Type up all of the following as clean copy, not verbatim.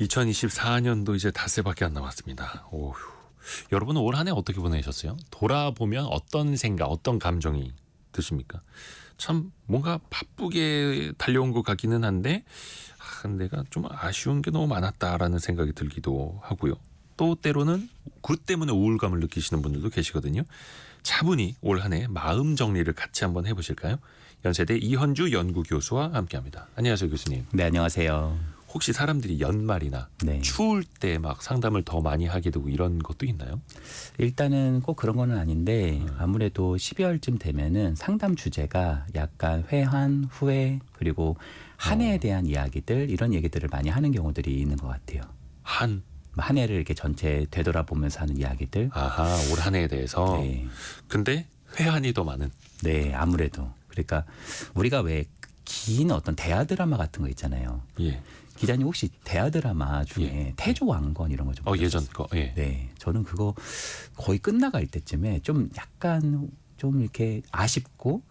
2024년도 이제 닷새밖에 안 남았습니다. 오휴. 여러분은 올 한 해 어떻게 보내셨어요? 돌아보면 어떤 생각, 어떤 감정이 드십니까? 참 뭔가 바쁘게 달려온 것 같기는 한데 내가 좀 아쉬운 게 너무 많았다라는 생각이 들기도 하고요. 또 때로는 그 때문에 우울감을 느끼시는 분들도 계시거든요. 차분히 올 한 해 마음 정리를 같이 한번 해보실까요? 연세대 이현주 연구교수와 함께합니다. 안녕하세요, 교수님. 네, 안녕하세요. 혹시 사람들이 연말이나 네. 추울 때 막 상담을 더 많이 하게 되고 이런 것도 있나요? 일단은 꼭 그런 거는 아닌데 아무래도 12월쯤 되면은 상담 주제가 약간 회한, 후회 그리고 한 해에 대한 이야기들 이런 얘기들을 많이 하는 경우들이 있는 것 같아요. 한 해를 이렇게 전체 되돌아보면서 하는 이야기들. 아하, 올 한 해에 대해서. 네. 근데 회한이 더 많은. 네, 아무래도. 그러니까 우리가 왜 긴 어떤 대하 드라마 같은 거 있잖아요. 예. 기자님 혹시 대하 드라마 중에 태조왕건 이런 거 좀 예전 거. 예. 네, 저는 그거 거의 끝나갈 때쯤에 좀 약간 좀 이렇게 아쉽고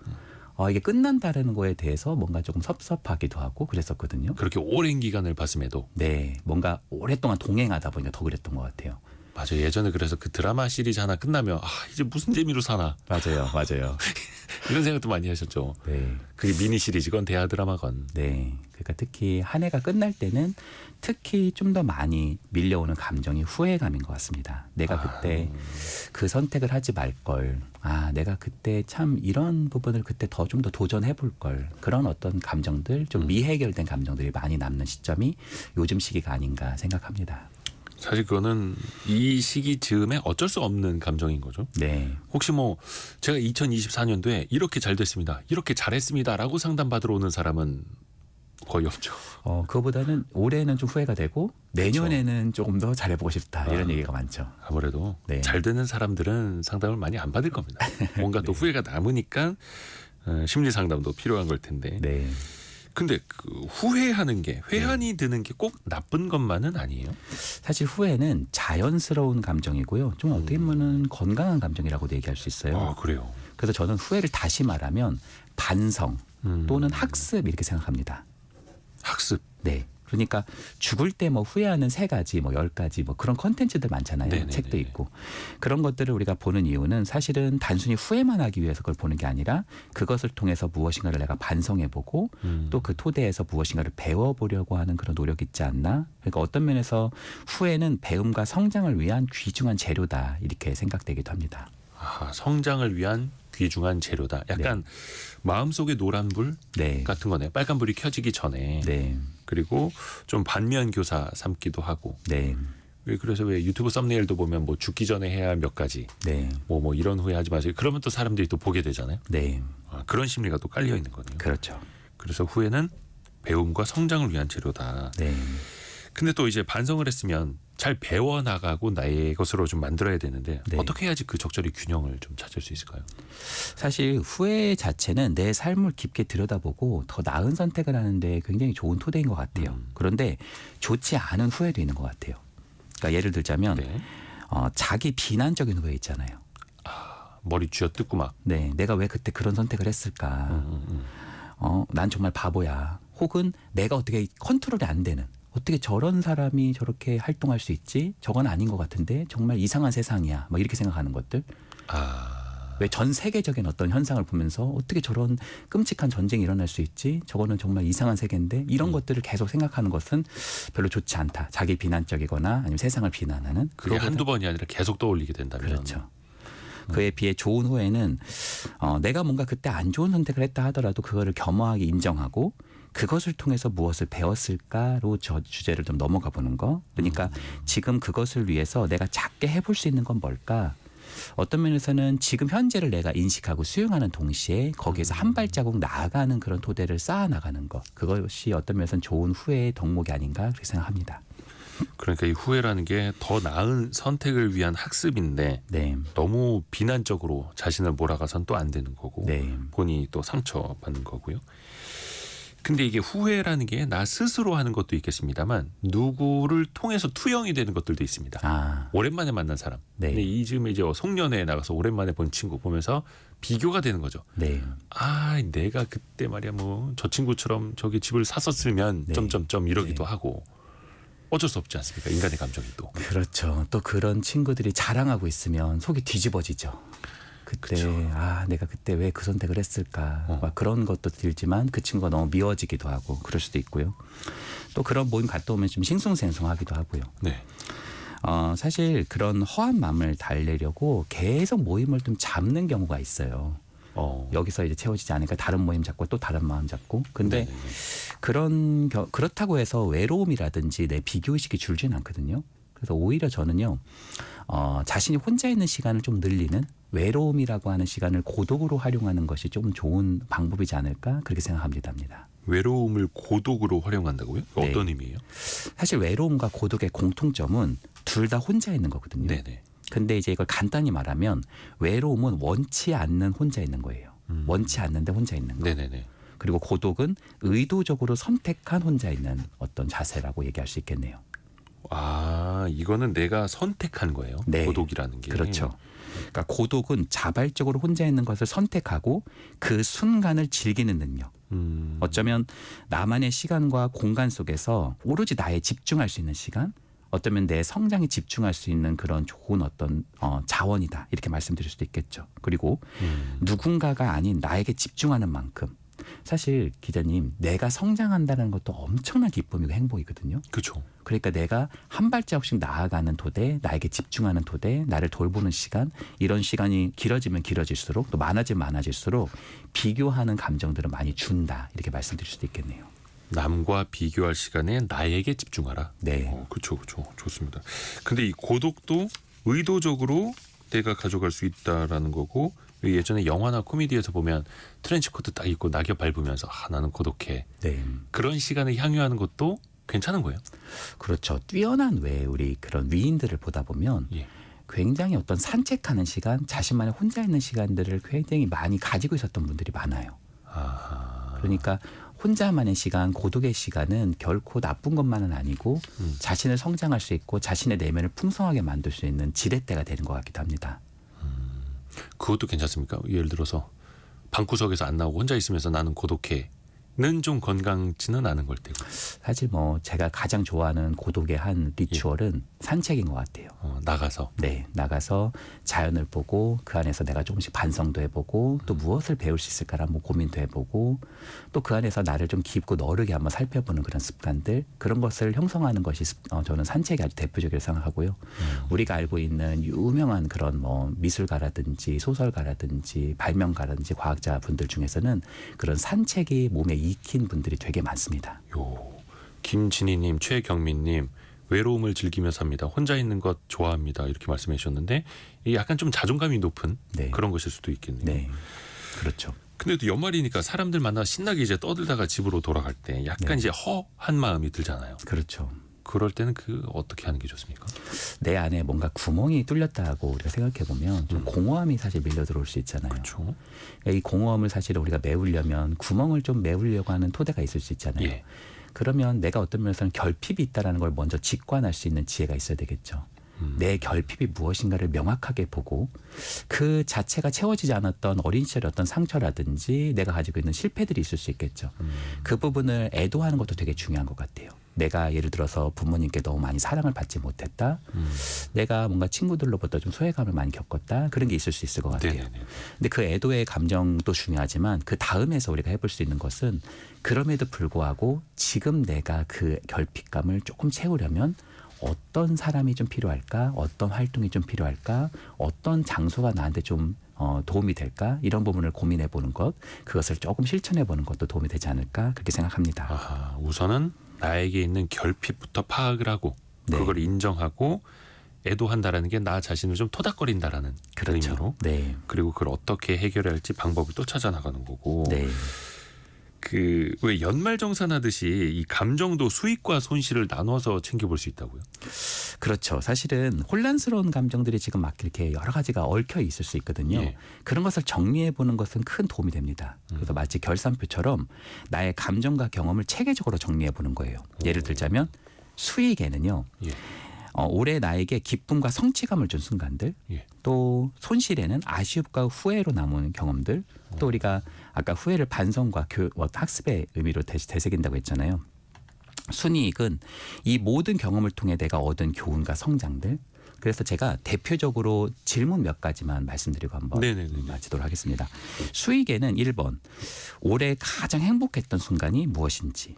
이게 끝난다라는 거에 대해서 뭔가 조금 섭섭하기도 하고 그랬었거든요. 그렇게 오랜 기간을 봤음에도. 네, 뭔가 오랫동안 동행하다 보니까 더 그랬던 것 같아요. 맞아요. 예전에 그래서 그 드라마 시리즈 하나 끝나면 이제 무슨 재미로 사나 맞아요. 이런 생각도 많이 하셨죠. 네, 그게 미니 시리즈건 대하 드라마건. 네. 그러니까 특히 한 해가 끝날 때는 특히 좀 더 많이 밀려오는 감정이 후회감인 것 같습니다. 내가 그때 그 선택을 하지 말 걸. 내가 그때 참 이런 부분을 그때 좀 더 도전해 볼 걸. 그런 어떤 감정들, 좀 미해결된 감정들이 많이 남는 시점이 요즘 시기가 아닌가 생각합니다. 사실 그거는 이 시기 즈음에 어쩔 수 없는 감정인 거죠. 네. 혹시 제가 2024년도에 이렇게 잘 됐습니다, 이렇게 잘했습니다라고 상담받으러 오는 사람은 거의 없죠. 그거보다는 올해는 좀 후회가 되고 내년에는 조금 더 잘해보고 싶다 이런 얘기가 많죠. 아무래도 네. 잘 되는 사람들은 상담을 많이 안 받을 겁니다. 뭔가 또 후회가 남으니까 심리 상담도 필요한 걸 텐데. 네. 근데 그 후회하는 게 회한이 드는 게 꼭 나쁜 것만은 아니에요. 사실 후회는 자연스러운 감정이고요. 좀 어떻게 보면 건강한 감정이라고 얘기할 수 있어요. 그래요. 그래서 저는 후회를 다시 말하면 반성 또는 학습 이렇게 생각합니다. 학습. 네. 그러니까 죽을 때 후회하는 3가지, 10가지 그런 컨텐츠들 많잖아요. 네네네. 책도 있고. 그런 것들을 우리가 보는 이유는 사실은 단순히 후회만 하기 위해서 그걸 보는 게 아니라 그것을 통해서 무엇인가를 내가 반성해보고 또 그 토대에서 무엇인가를 배워보려고 하는 그런 노력이 있지 않나. 그러니까 어떤 면에서 후회는 배움과 성장을 위한 귀중한 재료다 이렇게 생각되기도 합니다. 성장을 위한 귀중한 재료다. 약간 마음속에 노란불 네. 같은 거네. 빨간불이 켜지기 전에. 네. 그리고 좀 반면 교사 삼기도 하고. 네. 그래서 왜 유튜브 썸네일도 보면 죽기 전에 해야 할 몇 가지. 네. 이런 후회 하지 마세요. 그러면 또 사람들이 또 보게 되잖아요. 네. 그런 심리가 또 깔려 있는 거네요. 그렇죠. 그래서 후회는 배움과 성장을 위한 재료다. 네. 근데 또 이제 반성을 했으면 잘 배워나가고 나의 것으로 좀 만들어야 되는데 네. 어떻게 해야지 그 적절히 균형을 좀 찾을 수 있을까요? 사실 후회 자체는 내 삶을 깊게 들여다보고 더 나은 선택을 하는데 굉장히 좋은 토대인 것 같아요. 그런데 좋지 않은 후회도 있는 것 같아요. 그러니까 예를 들자면 네. 자기 비난적인 후회 있잖아요. 머리 쥐어뜯고 막. 네, 내가 왜 그때 그런 선택을 했을까? 난 정말 바보야. 혹은 내가 어떻게 컨트롤이 안 되는. 어떻게 저런 사람이 저렇게 활동할 수 있지? 저건 아닌 것 같은데 정말 이상한 세상이야. 이렇게 생각하는 것들. 왜 전 세계적인 어떤 현상을 보면서 어떻게 저런 끔찍한 전쟁이 일어날 수 있지? 저거는 정말 이상한 세계인데 이런 것들을 계속 생각하는 것은 별로 좋지 않다. 자기 비난적이거나 아니면 세상을 비난하는. 그게 한두 번이 아니라 계속 떠올리게 된다면. 그렇죠. 그에 비해 좋은 후회는 내가 뭔가 그때 안 좋은 선택을 했다 하더라도 그거를 겸허하게 인정하고 그것을 통해서 무엇을 배웠을까로 저 주제를 좀 넘어가 보는 거. 그러니까 지금 그것을 위해서 내가 작게 해볼 수 있는 건 뭘까? 어떤 면에서는 지금 현재를 내가 인식하고 수용하는 동시에 거기에서 한 발자국 나아가는 그런 토대를 쌓아 나가는 것. 그것이 어떤 면에서는 좋은 후회의 덕목이 아닌가 그렇게 생각합니다. 그러니까 이 후회라는 게 더 나은 선택을 위한 학습인데 네. 너무 비난적으로 자신을 몰아가선 또 안 되는 거고 네. 본인이 또 상처받는 거고요. 근데 이게 후회라는 게 나 스스로 하는 것도 있겠습니다만 누구를 통해서 투영이 되는 것들도 있습니다. 오랜만에 만난 사람. 네. 근데 이쯤에 이제 송년회에 나가서 오랜만에 본 친구 보면서 비교가 되는 거죠. 네. 내가 그때 말이야 저 친구처럼 저기 집을 샀었으면 네. 점점점 이러기도 네. 하고 어쩔 수 없지 않습니까? 인간의 감정이 또. 그렇죠. 또 그런 친구들이 자랑하고 있으면 속이 뒤집어지죠. 그때 그쵸. 내가 그때 왜 그 선택을 했을까 어. 막 그런 것도 들지만 그 친구가 너무 미워지기도 하고 그럴 수도 있고요. 또 그런 모임 갔다 오면 좀 싱숭생숭하기도 하고요. 네. 사실 그런 허한 마음을 달래려고 계속 모임을 좀 잡는 경우가 있어요. 여기서 이제 채워지지 않으니까 다른 모임 잡고 또 다른 마음 잡고. 근데 네네네. 그렇다고 해서 외로움이라든지 내 비교의식이 줄지는 않거든요. 그래서 오히려 저는요, 자신이 혼자 있는 시간을 좀 늘리는 외로움이라고 하는 시간을 고독으로 활용하는 것이 좀 좋은 방법이지 않을까 그렇게 생각합니다. 외로움을 고독으로 활용한다고요? 네. 어떤 의미예요? 사실 외로움과 고독의 공통점은 둘 다 혼자 있는 거거든요. 네네. 근데 이제 이걸 간단히 말하면 외로움은 원치 않는 혼자 있는 거예요. 원치 않는데 혼자 있는 거. 네네네. 그리고 고독은 의도적으로 선택한 혼자 있는 어떤 자세라고 얘기할 수 있겠네요. 이거는 내가 선택한 거예요. 네. 고독이라는 게. 그렇죠. 그러니까 고독은 자발적으로 혼자 있는 것을 선택하고 그 순간을 즐기는 능력. 어쩌면 나만의 시간과 공간 속에서 오로지 나에 집중할 수 있는 시간, 어쩌면 내 성장에 집중할 수 있는 그런 좋은 어떤 자원이다 이렇게 말씀드릴 수도 있겠죠. 그리고 누군가가 아닌 나에게 집중하는 만큼 사실 기자님 내가 성장한다는 것도 엄청난 기쁨이고 행복이거든요. 그렇죠. 그러니까 내가 한 발자국씩 나아가는 토대, 나에게 집중하는 토대, 나를 돌보는 시간, 이런 시간이 길어지면 길어질수록 또 많아지면 많아질수록 비교하는 감정들을 많이 준다 이렇게 말씀드릴 수도 있겠네요. 남과 비교할 시간에 나에게 집중하라. 네. 그렇죠. 좋습니다. 근데 이 고독도 의도적으로 내가 가져갈 수 있다라는 거고, 예전에 영화나 코미디에서 보면 트렌치코트 딱 입고 낙엽 밟으면서 나는 고독해. 네. 그런 시간을 향유하는 것도 괜찮은 거예요? 그렇죠. 뛰어난 외에 우리 그런 위인들을 보다 보면 예. 굉장히 어떤 산책하는 시간, 자신만의 혼자 있는 시간들을 굉장히 많이 가지고 있었던 분들이 많아요. 아하. 그러니까 혼자만의 시간, 고독의 시간은 결코 나쁜 것만은 아니고 자신을 성장할 수 있고 자신의 내면을 풍성하게 만들 수 있는 지렛대가 되는 것 같기도 합니다. 그것도 괜찮습니까? 예를 들어서 방구석에서 안 나오고 혼자 있으면서 나는 고독해는 좀 건강치는 않은 걸 테고. 사실 뭐 제가 가장 좋아하는 고독의 한 리추얼은 산책인 것 같아요. 나가서. 네, 나가서 자연을 보고 그 안에서 내가 조금씩 반성도 해보고 또 무엇을 배울 수 있을까라 뭐 고민도 해보고 또 그 안에서 나를 좀 깊고 너르게 한번 살펴보는 그런 습관들 그런 것을 형성하는 것이 저는 산책이 아주 대표적이라고 생각하고요. 우리가 알고 있는 유명한 그런 뭐 미술가라든지 소설가라든지 발명가라든지 과학자 분들 중에서는 그런 산책이 몸에 익힌 분들이 되게 많습니다. 김진희님, 최경민님 외로움을 즐기며 삽니다. 혼자 있는 것 좋아합니다. 이렇게 말씀해 주셨는데 이게 약간 좀 자존감이 높은 네. 그런 것일 수도 있겠네요. 네, 그렇죠. 근데 또 연말이니까 사람들 만나 신나게 이제 떠들다가 집으로 돌아갈 때 약간 네. 이제 허한 마음이 들잖아요. 그렇죠. 그럴 때는 어떻게 하는 게 좋습니까? 내 안에 뭔가 구멍이 뚫렸다고 우리가 생각해 보면 좀 공허함이 사실 밀려 들어올 수 있잖아요. 그렇죠. 이 공허함을 사실 우리가 메우려면 구멍을 좀 메우려고 하는 토대가 있을 수 있잖아요. 예. 그러면 내가 어떤 면에서는 결핍이 있다라는 걸 먼저 직관할 수 있는 지혜가 있어야 되겠죠. 내 결핍이 무엇인가를 명확하게 보고 그 자체가 채워지지 않았던 어린 시절의 어떤 상처라든지 내가 가지고 있는 실패들이 있을 수 있겠죠. 그 부분을 애도하는 것도 되게 중요한 것 같아요. 내가 예를 들어서 부모님께 너무 많이 사랑을 받지 못했다. 내가 뭔가 친구들로부터 좀 소외감을 많이 겪었다. 그런 게 있을 수 있을 것 같아요. 네네네. 근데 그 애도의 감정도 중요하지만 그 다음에서 우리가 해볼 수 있는 것은 그럼에도 불구하고 지금 내가 그 결핍감을 조금 채우려면 어떤 사람이 좀 필요할까? 어떤 활동이 좀 필요할까? 어떤 장소가 나한테 좀 도움이 될까? 이런 부분을 고민해 보는 것, 그것을 조금 실천해 보는 것도 도움이 되지 않을까? 그렇게 생각합니다. 우선은 나에게 있는 결핍부터 파악을 하고 네. 그걸 인정하고 애도한다라는 게 나 자신을 좀 토닥거린다라는 그렇죠. 의미로. 네. 그리고 그걸 어떻게 해결해야 할지 방법을 또 찾아나가는 거고. 네. 왜 연말정산하듯이 이 감정도 수익과 손실을 나눠서 챙겨볼 수 있다고요? 그렇죠. 사실은 혼란스러운 감정들이 지금 막 이렇게 여러 가지가 얽혀 있을 수 있거든요. 예. 그런 것을 정리해 보는 것은 큰 도움이 됩니다. 그래서 마치 결산표처럼 나의 감정과 경험을 체계적으로 정리해 보는 거예요. 예를 들자면 수익에는요. 예. 올해 나에게 기쁨과 성취감을 준 순간들, 예. 또 손실에는 아쉬움과 후회로 남은 경험들, 또 우리가 아까 후회를 반성과 학습의 의미로 되새긴다고 했잖아요. 순이익은 이 모든 경험을 통해 내가 얻은 교훈과 성장들. 그래서 제가 대표적으로 질문 몇 가지만 말씀드리고 한번 네네네. 마치도록 하겠습니다. 수익에는 1번 올해 가장 행복했던 순간이 무엇인지,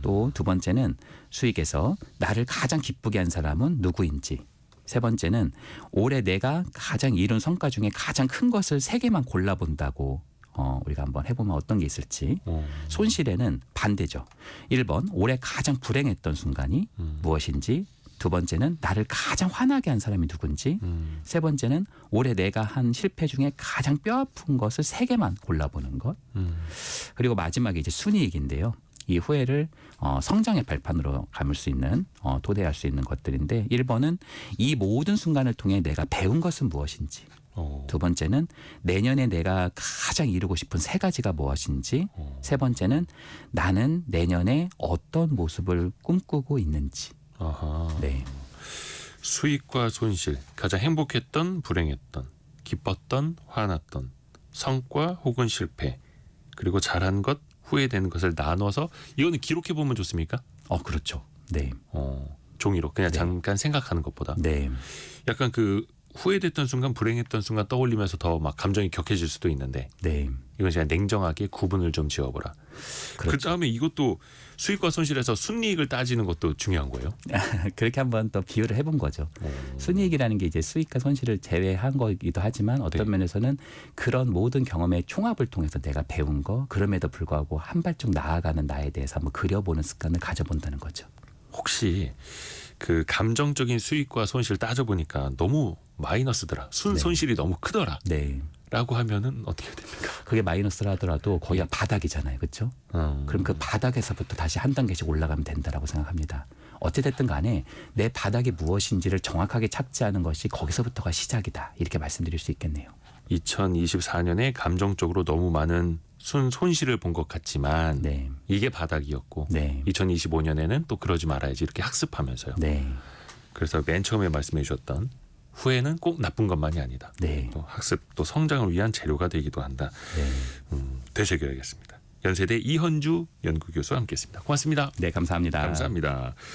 또 두 번째는 수익에서 나를 가장 기쁘게 한 사람은 누구인지, 세 번째는 올해 내가 가장 이룬 성과 중에 가장 큰 것을 3개만 골라본다고 우리가 한번 해보면 어떤 게 있을지. 손실에는 반대죠. 1번 올해 가장 불행했던 순간이 무엇인지, 두 번째는 나를 가장 화나게 한 사람이 누군지, 세 번째는 올해 내가 한 실패 중에 가장 뼈아픈 것을 3개만 골라보는 것. 그리고 마지막에 이제 순이익인데요. 이 후회를 성장의 발판으로 감을 수 있는 토대할 수 있는 것들인데, 1번은 이 모든 순간을 통해 내가 배운 것은 무엇인지, 두 번째는 내년에 내가 가장 이루고 싶은 3가지가 무엇인지, 세 번째는 나는 내년에 어떤 모습을 꿈꾸고 있는지. 아하. 네. 수익과 손실, 가장 행복했던, 불행했던, 기뻤던, 화났던, 성과 혹은 실패, 그리고 잘한 것, 후회되는 것을 나눠서 이거는 기록해 보면 좋습니까? 그렇죠. 네. 종이로 그냥 네. 잠깐 생각하는 것보다 네. 약간 그 후회됐던 순간, 불행했던 순간 떠올리면서 더 막 감정이 격해질 수도 있는데 네. 이건 그냥 냉정하게 구분을 좀 지어보라. 그렇죠. 그다음에 이것도 수익과 손실에서 순이익을 따지는 것도 중요한 거예요. 그렇게 한번 또 비유를 해본 거죠. 순이익이라는 게 이제 수익과 손실을 제외한 거기도 하지만 어떤 네. 면에서는 그런 모든 경험의 총합을 통해서 내가 배운 거, 그럼에도 불구하고 한 발짝 나아가는 나에 대해서 한번 그려보는 습관을 가져본다는 거죠. 혹시 그 감정적인 수익과 손실 따져보니까 너무 마이너스더라. 네. 손실이 너무 크더라. 네. 라고 하면은 어떻게 됩니까? 그게 마이너스라 하더라도 거기가 바닥이잖아요. 그렇죠? 그럼 그 바닥에서부터 다시 한 단계씩 올라가면 된다라고 생각합니다. 어찌됐든 간에 내 바닥이 무엇인지를 정확하게 착지하는 것이 거기서부터가 시작이다. 이렇게 말씀드릴 수 있겠네요. 2024년에 감정적으로 너무 많은 손실을 본 것 같지만 네. 이게 바닥이었고 네. 2025년에는 또 그러지 말아야지 이렇게 학습하면서요. 네. 그래서 맨 처음에 말씀해 주셨던 후회는 꼭 나쁜 것만이 아니다. 네. 또 학습 또 성장을 위한 재료가 되기도 한다. 네. 되새겨야겠습니다. 연세대 이현주 연구교수와 함께했습니다. 고맙습니다. 네, 감사합니다. 감사합니다.